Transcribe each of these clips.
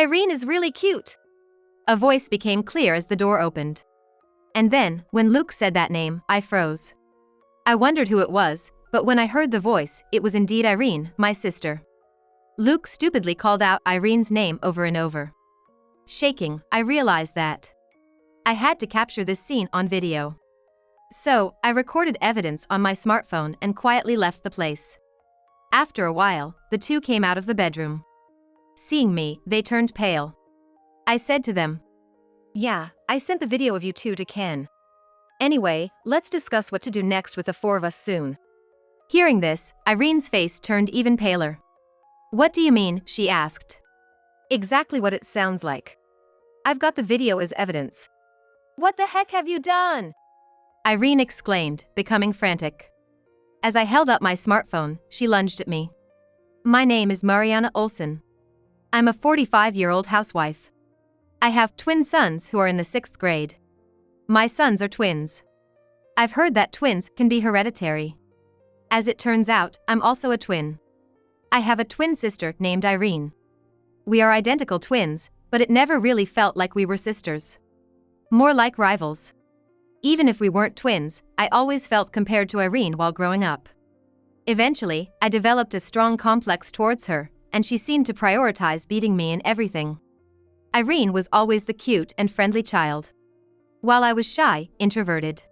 Irene is really cute. A voice became clear as the door opened. And then, when Luke said that name, I froze. I wondered who it was, but when I heard the voice, it was indeed Irene, my sister. Luke stupidly called out Irene's name over and over. Shaking, I realized that I had to capture this scene on video. So, I recorded evidence on my smartphone and quietly left the place. After a while, the two came out of the bedroom. Seeing me, they turned pale. I said to them, "Yeah, I sent the video of you two to Ken. Anyway, let's discuss what to do next with the four of us soon." Hearing this, Irene's face turned even paler. "What do you mean?" she asked. "Exactly what it sounds like. I've got the video as evidence." "What the heck have you done?" Irene exclaimed, becoming frantic. As I held up my smartphone, she lunged at me. "My name is Mariana Olsen. I'm a 45-year-old housewife. I have twin sons who are in the 6th grade. My sons are twins. I've heard that twins can be hereditary. As it turns out, I'm also a twin. I have a twin sister named Irene. We are identical twins, but it never really felt like we were sisters. More like rivals. Even if we weren't twins, I always felt compared to Irene while growing up. Eventually, I developed a strong complex towards her, and she seemed to prioritize beating me in everything. Irene was always the cute and friendly child, while I was shy, introverted.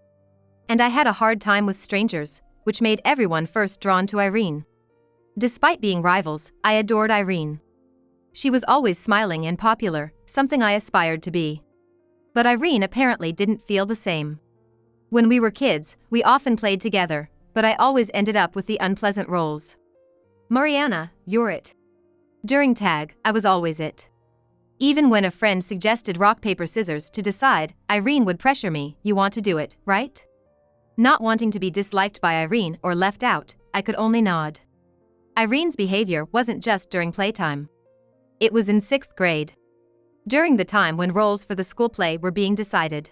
And I had a hard time with strangers, which made everyone first drawn to Irene. Despite being rivals, I adored Irene. She was always smiling and popular, something I aspired to be. But Irene apparently didn't feel the same. When we were kids, we often played together, but I always ended up with the unpleasant roles. "Mariana, you're it." During tag, I was always it. Even when a friend suggested rock paper scissors to decide, Irene would pressure me, "You want to do it, right?" Not wanting to be disliked by Irene or left out, I could only nod. Irene's behavior wasn't just during playtime. It was in 6th grade. During the time when roles for the school play were being decided.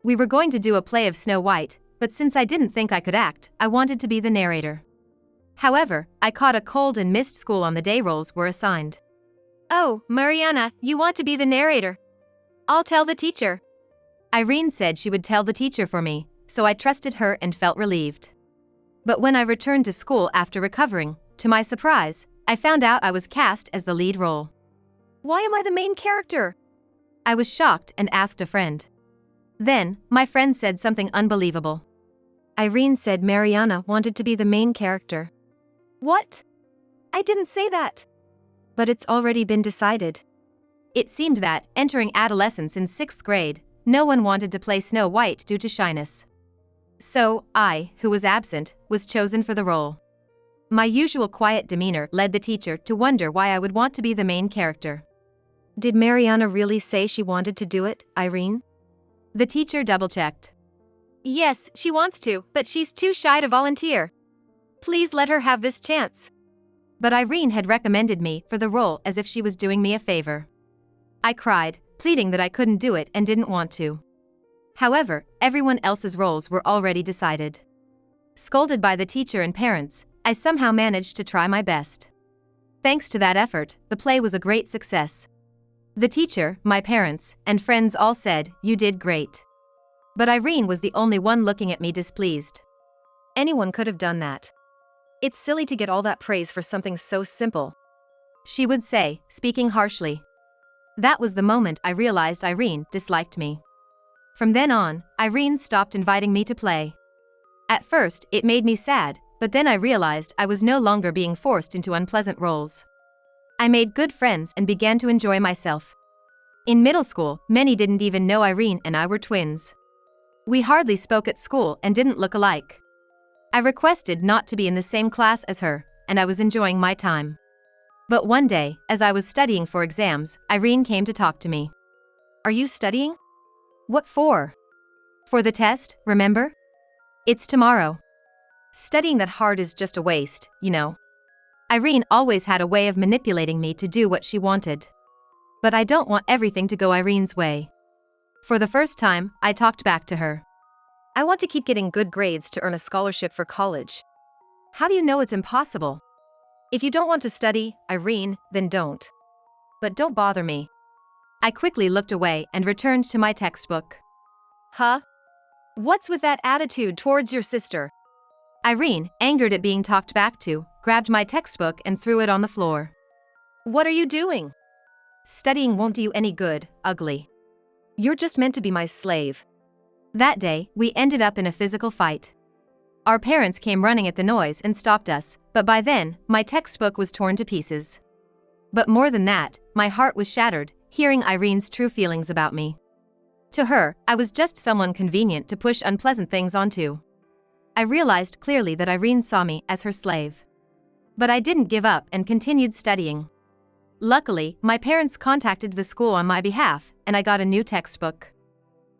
We were going to do a play of Snow White, but since I didn't think I could act, I wanted to be the narrator. However, I caught a cold and missed school on the day roles were assigned. "Oh, Mariana, you want to be the narrator? I'll tell the teacher." Irene said she would tell the teacher for me, so I trusted her and felt relieved. But when I returned to school after recovering, to my surprise, I found out I was cast as the lead role. "Why am I the main character?" I was shocked and asked a friend. Then, my friend said something unbelievable. Irene said Mariana wanted to be the main character. "What? I didn't say that." "But it's already been decided." It seemed that, entering adolescence in 6th grade, no one wanted to play Snow White due to shyness. So, I, who was absent, was chosen for the role. My usual quiet demeanor led the teacher to wonder why I would want to be the main character. "Did Mariana really say she wanted to do it, Irene?" The teacher double-checked. "Yes, she wants to, but she's too shy to volunteer. Please let her have this chance." But Irene had recommended me for the role as if she was doing me a favor. I cried, pleading that I couldn't do it and didn't want to. However, everyone else's roles were already decided. Scolded by the teacher and parents, I somehow managed to try my best. Thanks to that effort, the play was a great success. The teacher, my parents, and friends all said, "You did great." But Irene was the only one looking at me displeased. "Anyone could have done that. It's silly to get all that praise for something so simple," she would say, speaking harshly. That was the moment I realized Irene disliked me. From then on, Irene stopped inviting me to play. At first, it made me sad, but then I realized I was no longer being forced into unpleasant roles. I made good friends and began to enjoy myself. In middle school, many didn't even know Irene and I were twins. We hardly spoke at school and didn't look alike. I requested not to be in the same class as her, and I was enjoying my time. But one day, as I was studying for exams, Irene came to talk to me. "Are you studying?" "What for?" "For the test, remember? It's tomorrow. Studying that hard is just a waste, you know." Irene always had a way of manipulating me to do what she wanted. But I don't want everything to go Irene's way. For the first time, I talked back to her. "I want to keep getting good grades to earn a scholarship for college. How do you know it's impossible? If you don't want to study, Irene, then don't." but don't bother me. I quickly looked away and returned to my textbook. Huh? What's with that attitude towards your sister? Irene, angered at being talked back to, grabbed my textbook and threw it on the floor. What are you doing? Studying won't do you any good, ugly. You're just meant to be my slave. That day, we ended up in a physical fight. Our parents came running at the noise and stopped us, but by then, my textbook was torn to pieces. But more than that, my heart was shattered, hearing Irene's true feelings about me. To her, I was just someone convenient to push unpleasant things onto. I realized clearly that Irene saw me as her slave. But I didn't give up and continued studying. Luckily, my parents contacted the school on my behalf, and I got a new textbook.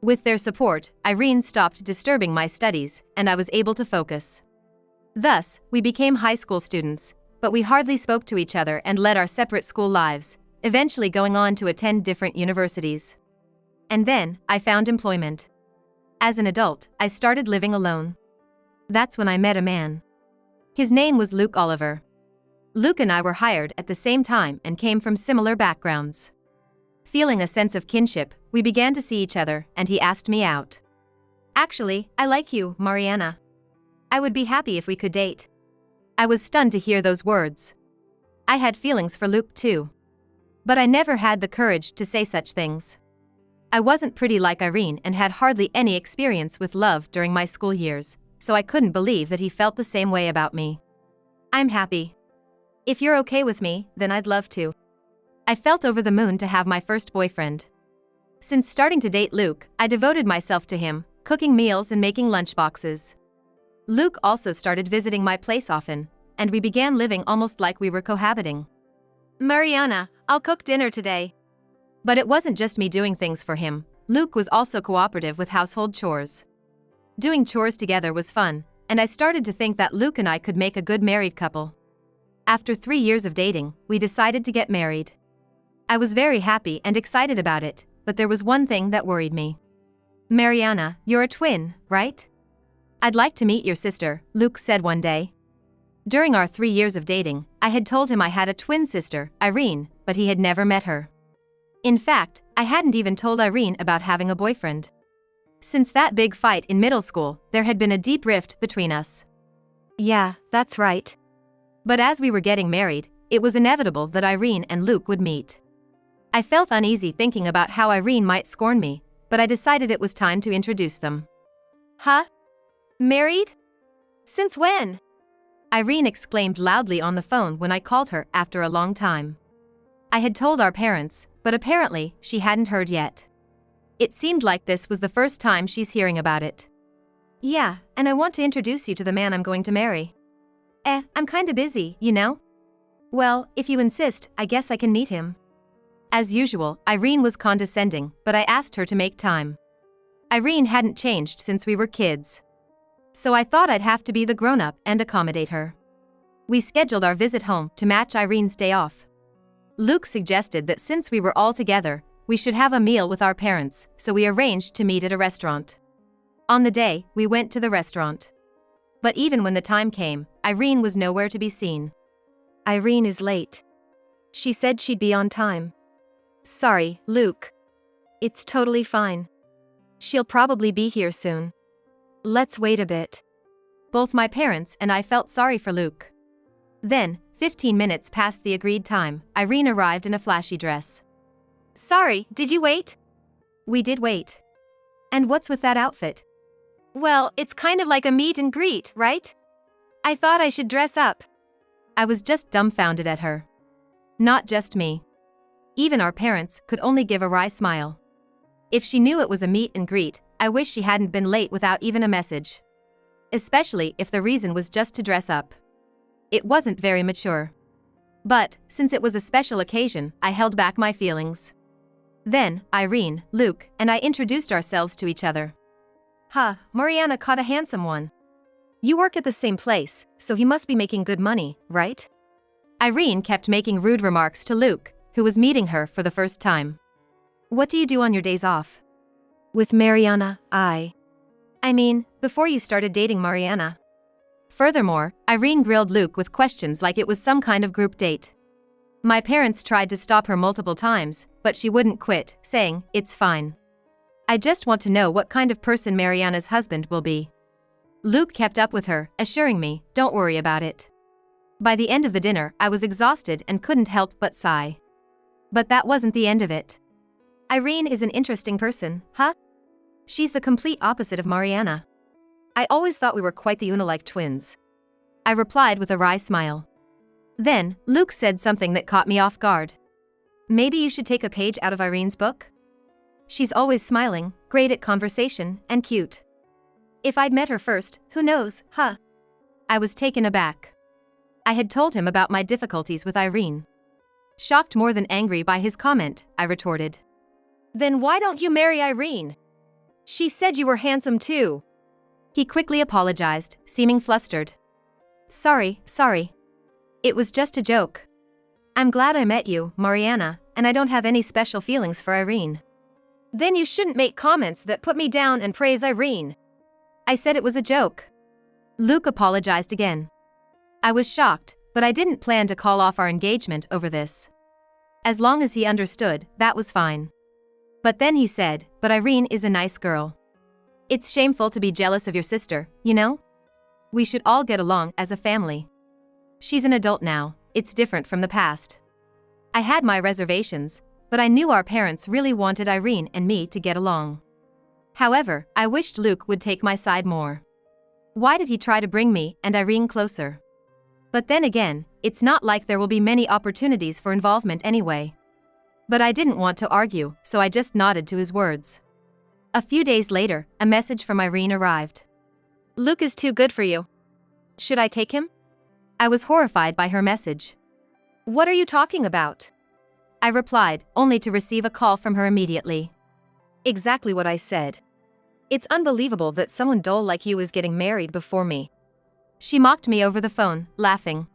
With their support, Irene stopped disturbing my studies, and I was able to focus. Thus, we became high school students, but we hardly spoke to each other and led our separate school lives, eventually going on to attend different universities. And then, I found employment. As an adult, I started living alone. That's when I met a man. His name was Luke Oliver. Luke and I were hired at the same time and came from similar backgrounds. Feeling a sense of kinship, we began to see each other, and he asked me out. Actually, I like you, Mariana. I would be happy if we could date. I was stunned to hear those words. I had feelings for Luke too. But I never had the courage to say such things. I wasn't pretty like Irene and had hardly any experience with love during my school years, so I couldn't believe that he felt the same way about me. I'm happy. If you're okay with me, then I'd love to. I felt over the moon to have my first boyfriend. Since starting to date Luke, I devoted myself to him, cooking meals and making lunchboxes. Luke also started visiting my place often, and we began living almost like we were cohabiting. Mariana, I'll cook dinner today. But it wasn't just me doing things for him. Luke was also cooperative with household chores. Doing chores together was fun, and I started to think that Luke and I could make a good married couple. After 3 years of dating, we decided to get married. I was very happy and excited about it, but there was one thing that worried me. Mariana, you're a twin, right? I'd like to meet your sister, Luke said one day. During our 3 years of dating, I had told him I had a twin sister, Irene, but he had never met her. In fact, I hadn't even told Irene about having a boyfriend. Since that big fight in middle school, there had been a deep rift between us. Yeah, that's right. But as we were getting married, it was inevitable that Irene and Luke would meet. I felt uneasy thinking about how Irene might scorn me, but I decided it was time to introduce them. Huh? Married? Since when? Irene exclaimed loudly on the phone when I called her after a long time. I had told our parents, but apparently, she hadn't heard yet. It seemed like this was the first time she's hearing about it. Yeah, and I want to introduce you to the man I'm going to marry. I'm kinda busy, you know? Well, if you insist, I guess I can meet him. As usual, Irene was condescending, but I asked her to make time. Irene hadn't changed since we were kids. So I thought I'd have to be the grown-up and accommodate her. We scheduled our visit home to match Irene's day off. Luke suggested that since we were all together, we should have a meal with our parents, so we arranged to meet at a restaurant. On the day, we went to the restaurant. But even when the time came, Irene was nowhere to be seen. Irene is late. She said she'd be on time. Sorry, Luke. It's totally fine. She'll probably be here soon. Let's wait a bit. Both my parents and I felt sorry for Luke. Then, 15 minutes past the agreed time, Irene arrived in a flashy dress. Sorry, did you wait? We did wait. And what's with that outfit? Well, it's kind of like a meet and greet, right? I thought I should dress up. I was just dumbfounded at her. Not just me. Even our parents could only give a wry smile. If she knew it was a meet and greet, I wish she hadn't been late without even a message. Especially if the reason was just to dress up. It wasn't very mature. But, since it was a special occasion, I held back my feelings. Then, Irene, Luke, and I introduced ourselves to each other. Mariana caught a handsome one. You work at the same place, so he must be making good money, right? Irene kept making rude remarks to Luke, who was meeting her for the first time. What do you do on your days off? With Mariana, I mean, before you started dating Mariana. Furthermore, Irene grilled Luke with questions like it was some kind of group date. My parents tried to stop her multiple times, but she wouldn't quit, saying, "It's fine. I just want to know what kind of person Mariana's husband will be." Luke kept up with her, assuring me, "Don't worry about it." By the end of the dinner, I was exhausted and couldn't help but sigh. But that wasn't the end of it. "Irene is an interesting person, huh? She's the complete opposite of Mariana. I always thought we were quite the Una-like twins." I replied with a wry smile. Then, Luke said something that caught me off guard. "Maybe you should take a page out of Irene's book? She's always smiling, great at conversation, and cute. If I'd met her first, who knows, huh?" I was taken aback. I had told him about my difficulties with Irene. Shocked more than angry by his comment, I retorted. "Then why don't you marry Irene? She said you were handsome too." He quickly apologized, seeming flustered. Sorry. It was just a joke. I'm glad I met you, Mariana, and I don't have any special feelings for Irene." "Then you shouldn't make comments that put me down and praise Irene." "I said it was a joke." Luke apologized again. I was shocked, but I didn't plan to call off our engagement over this. As long as he understood, that was fine. But then he said, "But Irene is a nice girl. It's shameful to be jealous of your sister, you know? We should all get along as a family. She's an adult now, it's different from the past." I had my reservations, but I knew our parents really wanted Irene and me to get along. However, I wished Luke would take my side more. Why did he try to bring me and Irene closer? But then again, it's not like there will be many opportunities for involvement anyway. But I didn't want to argue, so I just nodded to his words. A few days later, a message from Irene arrived. "Luke is too good for you. Should I take him?" I was horrified by her message. "What are you talking about?" I replied, only to receive a call from her immediately. Exactly what I said. "It's unbelievable that someone dull like you is getting married before me." She mocked me over the phone, laughing.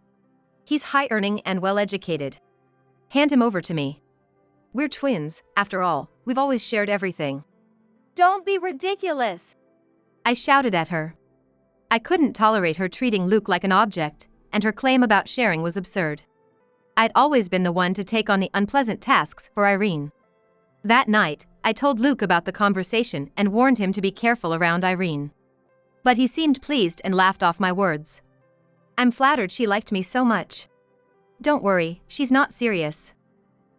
"He's high-earning and well-educated. Hand him over to me. We're twins, after all, we've always shared everything." "Don't be ridiculous!" I shouted at her. I couldn't tolerate her treating Luke like an object, and her claim about sharing was absurd. I'd always been the one to take on the unpleasant tasks for Irene. That night, I told Luke about the conversation and warned him to be careful around Irene. But he seemed pleased and laughed off my words. "I'm flattered she liked me so much." "Don't worry, she's not serious.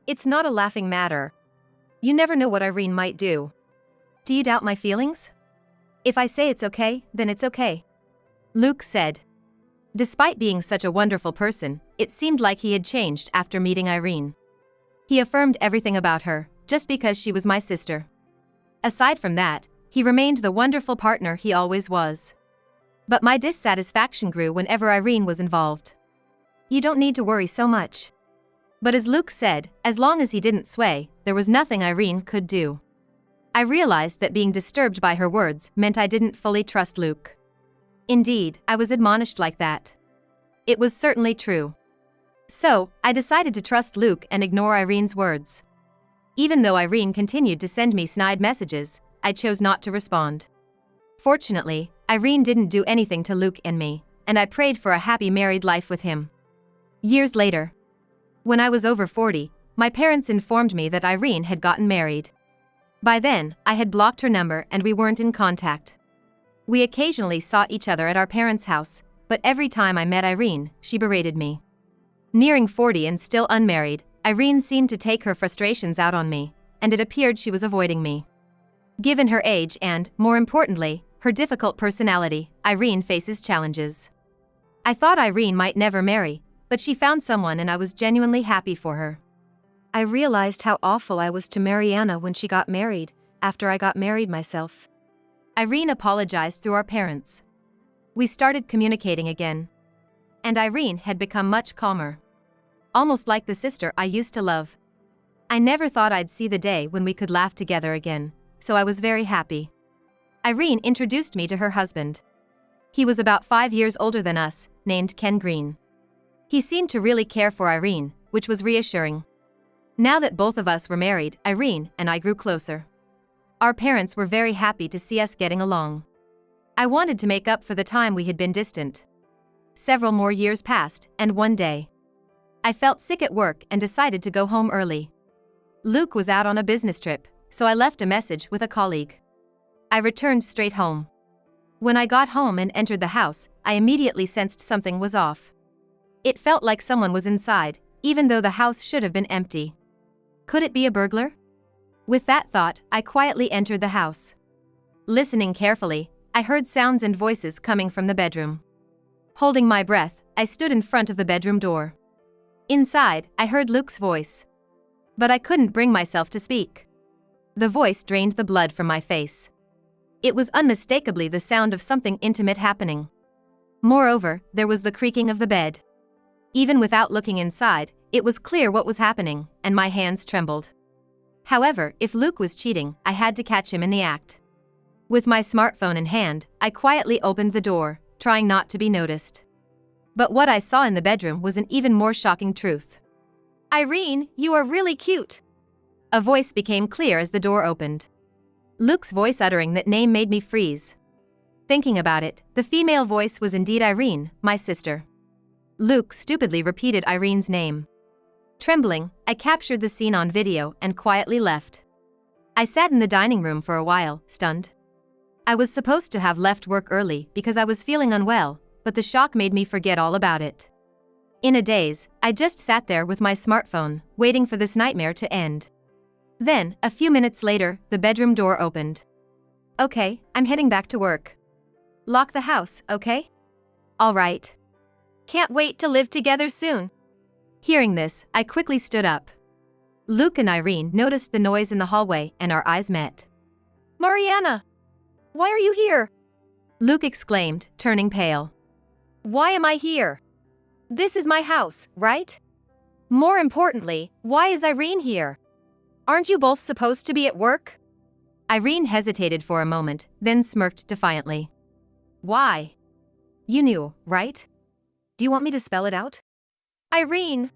It's not a laughing matter. You never know what Irene might do." "Do you doubt my feelings?" "If I say it's okay, then it's okay," Luke said. Despite being such a wonderful person, it seemed like he had changed after meeting Irene. He affirmed everything about her, just because she was my sister. Aside from that, he remained the wonderful partner he always was. But my dissatisfaction grew whenever Irene was involved. "You don't need to worry so much." But as Luke said, as long as he didn't sway, there was nothing Irene could do. I realized that being disturbed by her words meant I didn't fully trust Luke. Indeed, I was admonished like that. It was certainly true. So, I decided to trust Luke and ignore Irene's words. Even though Irene continued to send me snide messages, I chose not to respond. Fortunately, Irene didn't do anything to Luke and me, and I prayed for a happy married life with him. Years later, when I was over 40, my parents informed me that Irene had gotten married. By then, I had blocked her number and we weren't in contact. We occasionally saw each other at our parents' house, but every time I met Irene, she berated me. Nearing 40 and still unmarried, Irene seemed to take her frustrations out on me, and it appeared she was avoiding me. Given her age and, more importantly, her difficult personality, Irene faces challenges. I thought Irene might never marry, but she found someone and I was genuinely happy for her. I realized how awful I was to Mariana when she got married, after I got married myself. Irene apologized through our parents. We started communicating again. And Irene had become much calmer. Almost like the sister I used to love. I never thought I'd see the day when we could laugh together again, so I was very happy. Irene introduced me to her husband. He was about 5 years older than us, named Ken Green. He seemed to really care for Irene, which was reassuring. Now that both of us were married, Irene and I grew closer. Our parents were very happy to see us getting along. I wanted to make up for the time we had been distant. Several more years passed, and one day, I felt sick at work and decided to go home early. Luke was out on a business trip, so I left a message with a colleague. I returned straight home. When I got home and entered the house, I immediately sensed something was off. It felt like someone was inside, even though the house should have been empty. Could it be a burglar? With that thought, I quietly entered the house. Listening carefully, I heard sounds and voices coming from the bedroom. Holding my breath, I stood in front of the bedroom door. Inside, I heard Luke's voice. But I couldn't bring myself to speak. The voice drained the blood from my face. It was unmistakably the sound of something intimate happening. Moreover, there was the creaking of the bed. Even without looking inside, it was clear what was happening, and my hands trembled. However, if Luke was cheating, I had to catch him in the act. With my smartphone in hand, I quietly opened the door, trying not to be noticed. But what I saw in the bedroom was an even more shocking truth. "Irene, you are really cute." A voice became clear as the door opened. Luke's voice uttering that name made me freeze. Thinking about it, the female voice was indeed Irene, my sister. Luke stupidly repeated Irene's name. Trembling, I captured the scene on video and quietly left. I sat in the dining room for a while, stunned. I was supposed to have left work early because I was feeling unwell, but the shock made me forget all about it. In a daze, I just sat there with my smartphone, waiting for this nightmare to end. Then, a few minutes later, the bedroom door opened. "Okay, I'm heading back to work." "Lock the house, okay?" "All right." "Can't wait to live together soon." Hearing this, I quickly stood up. Luke and Irene noticed the noise in the hallway and our eyes met. "Mariana! Why are you here?" Luke exclaimed, turning pale. "Why am I here? This is my house, right? More importantly, why is Irene here? Aren't you both supposed to be at work?" Irene hesitated for a moment, then smirked defiantly. "Why? You knew, right? Do you want me to spell it out?" "Irene!"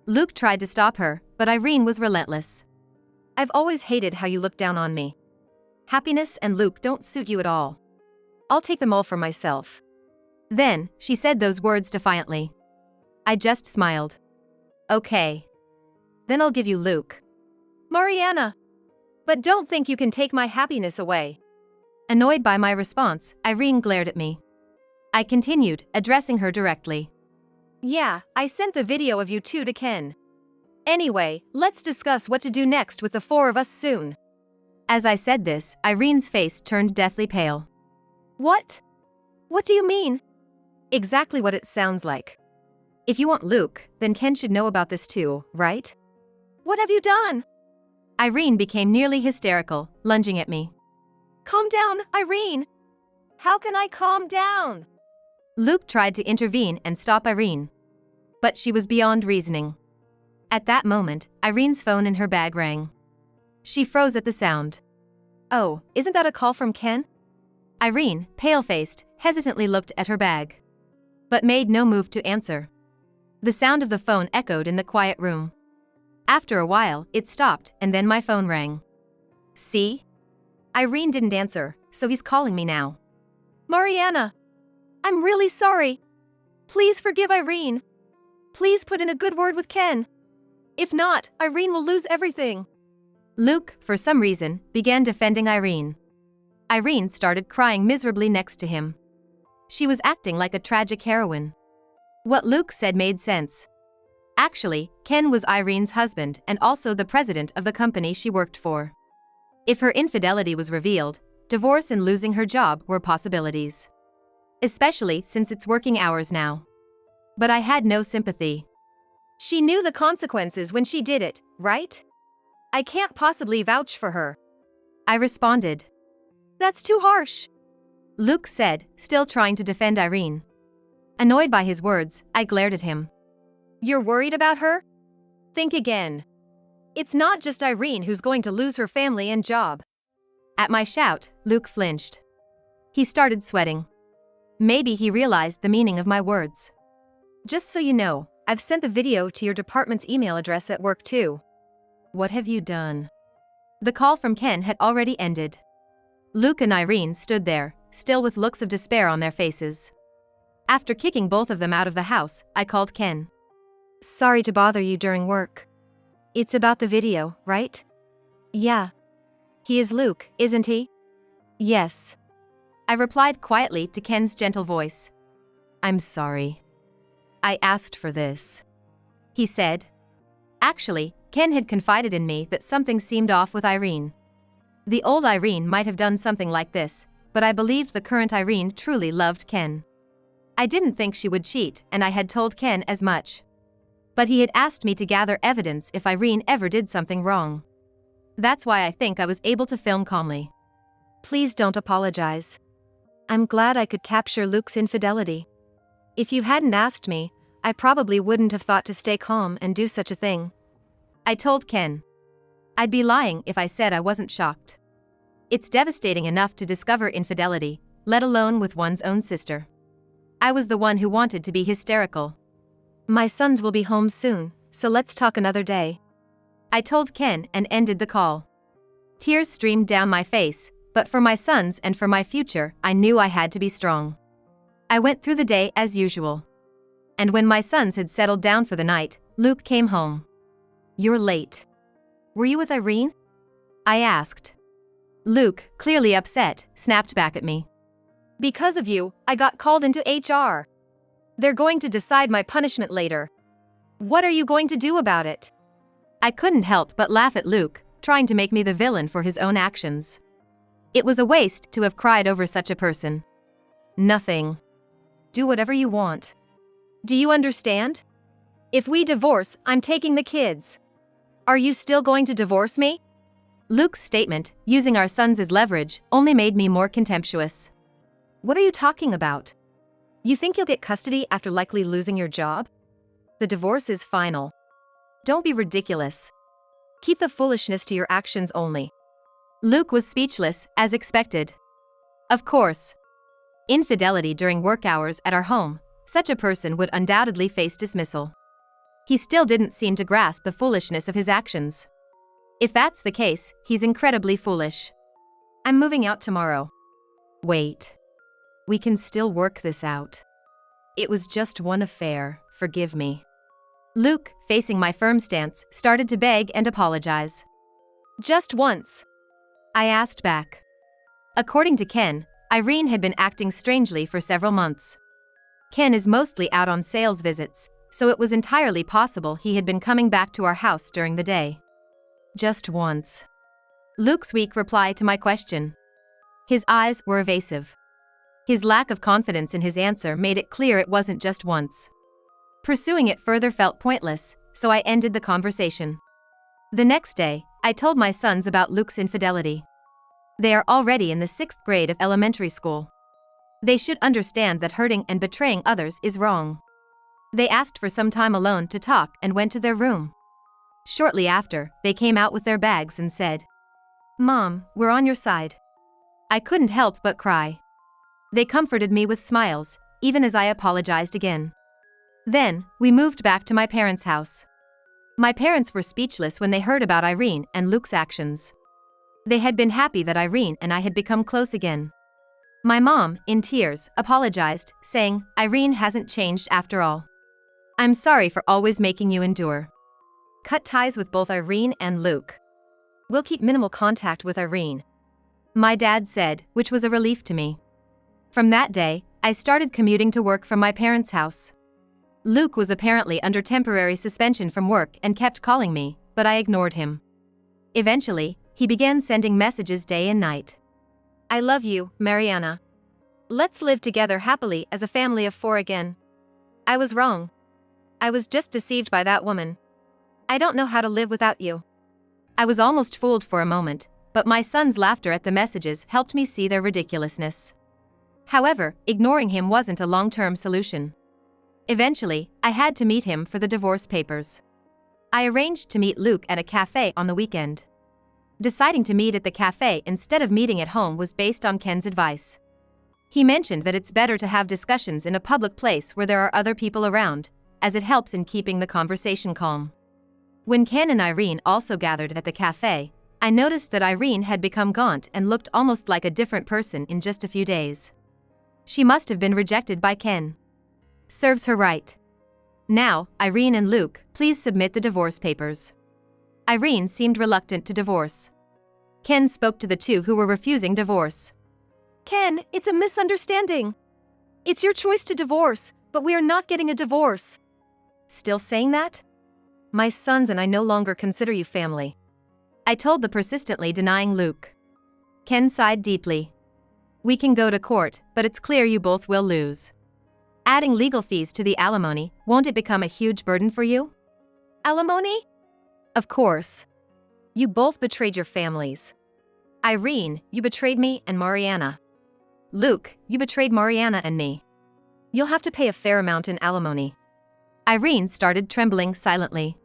Luke tried to stop her, but Irene was relentless. "I've always hated how you look down on me. Happiness and Luke don't suit you at all. I'll take them all for myself." Then, she said those words defiantly. I just smiled. "Okay. Then I'll give you Luke." "Mariana! But don't think you can take my happiness away." Annoyed by my response, Irene glared at me. I continued, addressing her directly. "Yeah, I sent the video of you two to Ken. Anyway, let's discuss what to do next with the four of us soon." As I said this, Irene's face turned deathly pale. "What? What do you mean?" "Exactly what it sounds like. If you want Luke, then Ken should know about this too, right?" "What have you done?" Irene became nearly hysterical, lunging at me. "Calm down, Irene! How can I calm down?" Luke tried to intervene and stop Irene. But she was beyond reasoning. At that moment, Irene's phone in her bag rang. She froze at the sound. "Oh, isn't that a call from Ken?" Irene, pale-faced, hesitantly looked at her bag. But made no move to answer. The sound of the phone echoed in the quiet room. After a while, it stopped, and then my phone rang. "See? Irene didn't answer, so he's calling me now." "Mariana! I'm really sorry. Please forgive Irene. Please put in a good word with Ken. If not, Irene will lose everything." Luke, for some reason, began defending Irene. Irene started crying miserably next to him. She was acting like a tragic heroine. What Luke said made sense. Actually, Ken was Irene's husband and also the president of the company she worked for. If her infidelity was revealed, divorce and losing her job were possibilities. Especially since it's working hours now. But I had no sympathy. "She knew the consequences when she did it, right? I can't possibly vouch for her." I responded. "That's too harsh," Luke said, still trying to defend Irene. Annoyed by his words, I glared at him. "You're worried about her? Think again. It's not just Irene who's going to lose her family and job." At my shout, Luke flinched. He started sweating. Maybe he realized the meaning of my words. "Just so you know, I've sent the video to your department's email address at work too." "What have you done?" The call from Ken had already ended. Luke and Irene stood there, still with looks of despair on their faces. After kicking both of them out of the house, I called Ken. Sorry to bother you during work. It's about the video, right? Yeah. He is Luke, isn't he? Yes. I replied quietly to Ken's gentle voice. I'm sorry. I asked for this. He said. Actually, Ken had confided in me that something seemed off with Irene. The old Irene might have done something like this, but I believed the current Irene truly loved Ken. I didn't think she would cheat, and I had told Ken as much. But he had asked me to gather evidence if Irene ever did something wrong. That's why I think I was able to film calmly. Please don't apologize. I'm glad I could capture Luke's infidelity. If you hadn't asked me, I probably wouldn't have thought to stay calm and do such a thing. I told Ken. I'd be lying if I said I wasn't shocked. It's devastating enough to discover infidelity, let alone with one's own sister. I was the one who wanted to be hysterical. My sons will be home soon, so let's talk another day. I told Ken and ended the call. Tears streamed down my face, but for my sons and for my future, I knew I had to be strong. I went through the day as usual. And when my sons had settled down for the night, Luke came home. You're late. Were you with Irene? I asked. Luke, clearly upset, snapped back at me. Because of you, I got called into HR. They're going to decide my punishment later. What are you going to do about it? I couldn't help but laugh at Luke, trying to make me the villain for his own actions. It was a waste to have cried over such a person. Nothing. Do whatever you want. Do you understand? If we divorce, I'm taking the kids. Are you still going to divorce me? Luke's statement, using our sons as leverage, only made me more contemptuous. What are you talking about? You think you'll get custody after likely losing your job? The divorce is final. Don't be ridiculous. Keep the foolishness to your actions only. Luke was speechless, as expected. Of course. Infidelity during work hours at our home, such a person would undoubtedly face dismissal. He still didn't seem to grasp the foolishness of his actions. If that's the case, he's incredibly foolish. I'm moving out tomorrow. Wait. We can still work this out. It was just one affair, forgive me. Luke, facing my firm stance, started to beg and apologize. Just once. I asked back. According to Ken, Irene had been acting strangely for several months. Ken is mostly out on sales visits, so it was entirely possible he had been coming back to our house during the day. Just once. Luke's weak reply to my question. His eyes were evasive. His lack of confidence in his answer made it clear it wasn't just once. Pursuing it further felt pointless, so I ended the conversation. The next day, I told my sons about Luke's infidelity. They are already in the 6th grade of elementary school. They should understand that hurting and betraying others is wrong. They asked for some time alone to talk and went to their room. Shortly after, they came out with their bags and said, "Mom, we're on your side." I couldn't help but cry. They comforted me with smiles, even as I apologized again. Then, we moved back to my parents' house. My parents were speechless when they heard about Irene and Luke's actions. They had been happy that Irene and I had become close again. My mom, in tears, apologized, saying, "Irene hasn't changed after all. I'm sorry for always making you endure. Cut ties with both Irene and Luke. We'll keep minimal contact with Irene," my dad said, which was a relief to me. From that day, I started commuting to work from my parents' house. Luke was apparently under temporary suspension from work and kept calling me, but I ignored him. Eventually, he began sending messages day and night. "I love you, Mariana. Let's live together happily as a family of 4 again. I was wrong. I was just deceived by that woman. I don't know how to live without you." I was almost fooled for a moment, but my son's laughter at the messages helped me see their ridiculousness. However, ignoring him wasn't a long-term solution. Eventually, I had to meet him for the divorce papers. I arranged to meet Luke at a cafe on the weekend. Deciding to meet at the cafe instead of meeting at home was based on Ken's advice. He mentioned that it's better to have discussions in a public place where there are other people around, as it helps in keeping the conversation calm. When Ken and Irene also gathered at the cafe, I noticed that Irene had become gaunt and looked almost like a different person in just a few days. She must have been rejected by Ken. Serves her right. Now, Irene and Luke, please submit the divorce papers. Irene seemed reluctant to divorce. Ken spoke to the two who were refusing divorce. Ken, it's a misunderstanding. It's your choice to divorce, but we are not getting a divorce. Still saying that? My sons and I no longer consider you family. I told the persistently denying Luke. Ken sighed deeply. We can go to court, but it's clear you both will lose. Adding legal fees to the alimony, won't it become a huge burden for you? Alimony? Of course. You both betrayed your families. Irene, you betrayed me and Mariana. Luke, you betrayed Mariana and me. You'll have to pay a fair amount in alimony. Irene started trembling silently.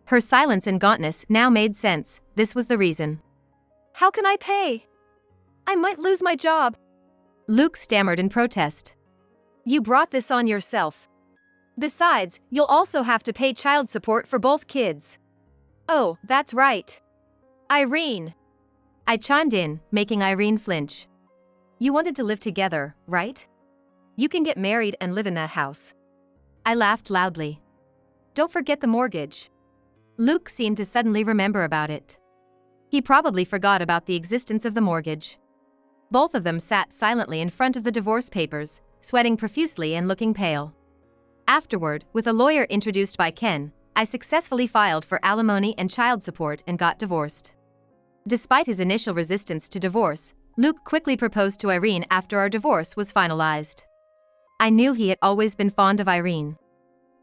Her silence and gauntness now made sense. This was the reason. How can I pay? I might lose my job. Luke stammered in protest. You brought this on yourself. Besides, you'll also have to pay child support for both kids. Oh, that's right. Irene. I chimed in, making Irene flinch. You wanted to live together, right? You can get married and live in that house. I laughed loudly. Don't forget the mortgage. Luke seemed to suddenly remember about it. He probably forgot about the existence of the mortgage. Both of them sat silently in front of the divorce papers, sweating profusely and looking pale. Afterward, with a lawyer introduced by Ken, I successfully filed for alimony and child support and got divorced. Despite his initial resistance to divorce, Luke quickly proposed to Irene after our divorce was finalized. I knew he had always been fond of Irene.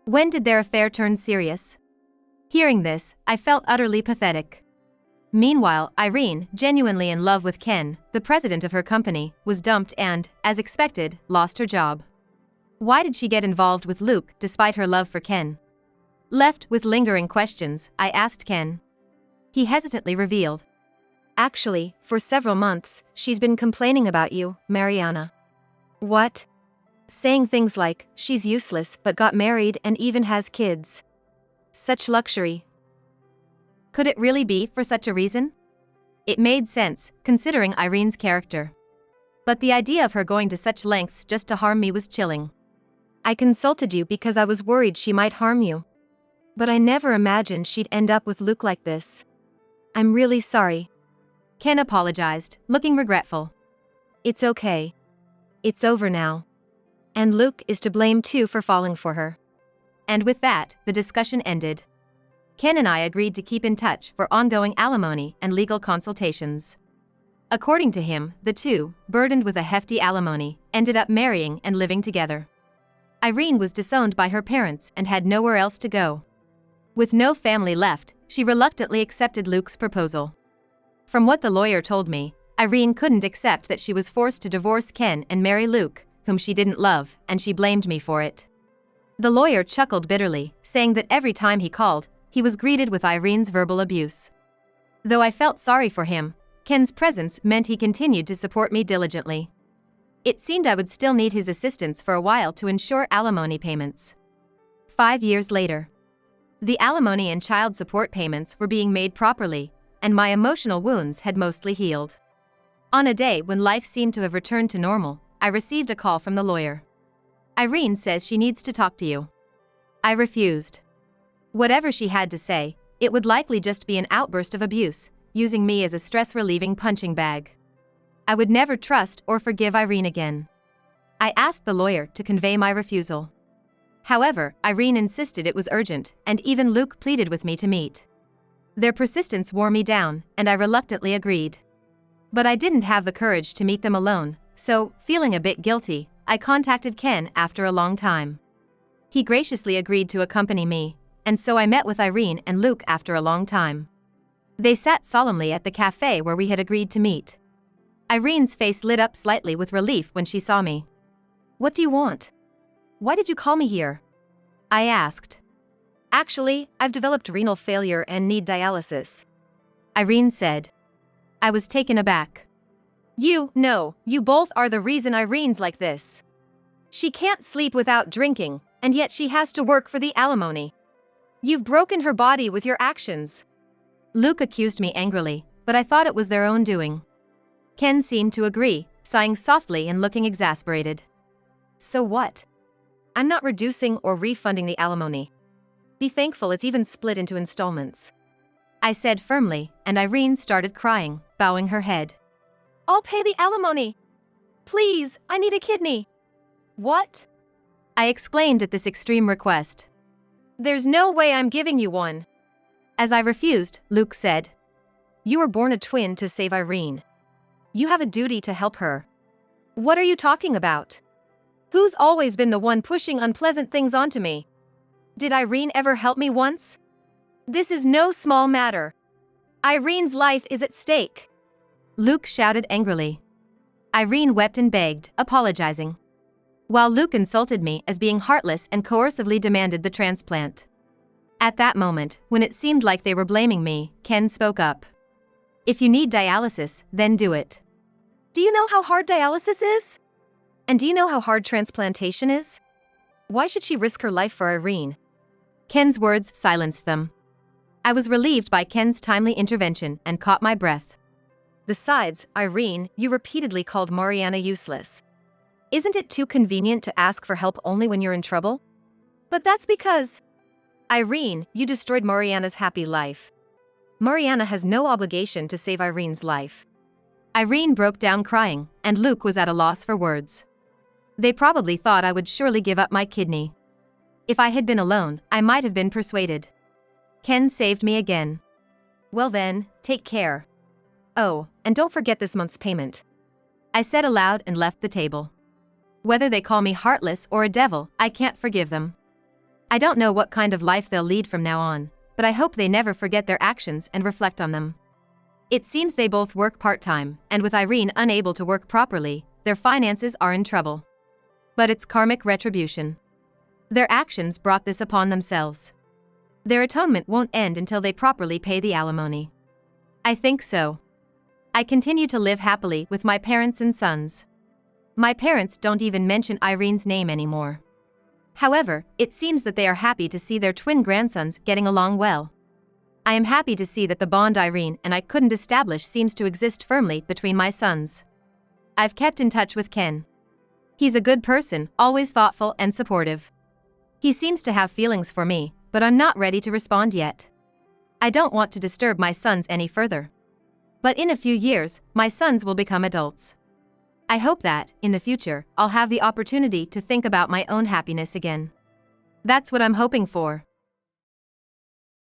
When did their affair turn serious? Hearing this, I felt utterly pathetic. Meanwhile, Irene, genuinely in love with Ken, the president of her company, was dumped and, as expected, lost her job. Why did she get involved with Luke despite her love for Ken? Left with lingering questions, I asked Ken. He hesitantly revealed. Actually, for several months, she's been complaining about you, Mariana. What? Saying things like, she's useless but got married and even has kids. Such luxury. Could it really be for such a reason? It made sense, considering Irene's character. But the idea of her going to such lengths just to harm me was chilling. I consulted you because I was worried she might harm you. But I never imagined she'd end up with Luke like this. I'm really sorry. Ken apologized, looking regretful. It's okay. It's over now. And Luke is to blame too for falling for her. And with that, the discussion ended. Ken and I agreed to keep in touch for ongoing alimony and legal consultations. According to him, the two, burdened with a hefty alimony, ended up marrying and living together. Irene was disowned by her parents and had nowhere else to go. With no family left, she reluctantly accepted Luke's proposal. From what the lawyer told me, Irene couldn't accept that she was forced to divorce Ken and marry Luke, whom she didn't love, and she blamed me for it. The lawyer chuckled bitterly, saying that every time he called, he was greeted with Irene's verbal abuse. Though I felt sorry for him, Ken's presence meant he continued to support me diligently. It seemed I would still need his assistance for a while to ensure alimony payments. 5 years later. The alimony and child support payments were being made properly, and my emotional wounds had mostly healed. On a day when life seemed to have returned to normal, I received a call from the lawyer. Irene says she needs to talk to you. I refused. Whatever she had to say, it would likely just be an outburst of abuse, using me as a stress-relieving punching bag. I would never trust or forgive Irene again. I asked the lawyer to convey my refusal. However, Irene insisted it was urgent, and even Luke pleaded with me to meet. Their persistence wore me down, and I reluctantly agreed. But I didn't have the courage to meet them alone, so, feeling a bit guilty, I contacted Ken after a long time. He graciously agreed to accompany me, and so I met with Irene and Luke after a long time. They sat solemnly at the cafe where we had agreed to meet. Irene's face lit up slightly with relief when she saw me. What do you want? Why did you call me here? I asked. Actually, I've developed renal failure and need dialysis. Irene said. I was taken aback. You both are the reason Irene's like this. She can't sleep without drinking, and yet she has to work for the alimony. You've broken her body with your actions. Luke accused me angrily, but I thought it was their own doing. Ken seemed to agree, sighing softly and looking exasperated. So what? I'm not reducing or refunding the alimony. Be thankful it's even split into installments. I said firmly, and Irene started crying, bowing her head. I'll pay the alimony. Please, I need a kidney. What? I exclaimed at this extreme request. There's no way I'm giving you one. As I refused, Luke said, You were born a twin to save Irene. You have a duty to help her. What are you talking about? Who's always been the one pushing unpleasant things onto me? Did Irene ever help me once? This is no small matter. Irene's life is at stake. Luke shouted angrily. Irene wept and begged, apologizing, while Luke insulted me as being heartless and coercively demanded the transplant. At that moment, when it seemed like they were blaming me, Ken spoke up. If you need dialysis, then do it. Do you know how hard dialysis is? And do you know how hard transplantation is? Why should she risk her life for Irene? Ken's words silenced them. I was relieved by Ken's timely intervention and caught my breath. Besides, Irene, you repeatedly called Mariana useless. Isn't it too convenient to ask for help only when you're in trouble? But that's because... Irene, you destroyed Mariana's happy life. Mariana has no obligation to save Irene's life. Irene broke down crying, and Luke was at a loss for words. They probably thought I would surely give up my kidney. If I had been alone, I might have been persuaded. Ken saved me again. Well then, take care. Oh, and don't forget this month's payment. I said aloud and left the table. Whether they call me heartless or a devil, I can't forgive them. I don't know what kind of life they'll lead from now on, but I hope they never forget their actions and reflect on them. It seems they both work part-time, and with Irene unable to work properly, their finances are in trouble. But it's karmic retribution. Their actions brought this upon themselves. Their atonement won't end until they properly pay the alimony. I think so. I continue to live happily with my parents and sons. My parents don't even mention Irene's name anymore. However, it seems that they are happy to see their twin grandsons getting along well. I am happy to see that the bond Irene and I couldn't establish seems to exist firmly between my sons. I've kept in touch with Ken. He's a good person, always thoughtful and supportive. He seems to have feelings for me, but I'm not ready to respond yet. I don't want to disturb my sons any further. But in a few years, my sons will become adults. I hope that, in the future, I'll have the opportunity to think about my own happiness again. That's what I'm hoping for.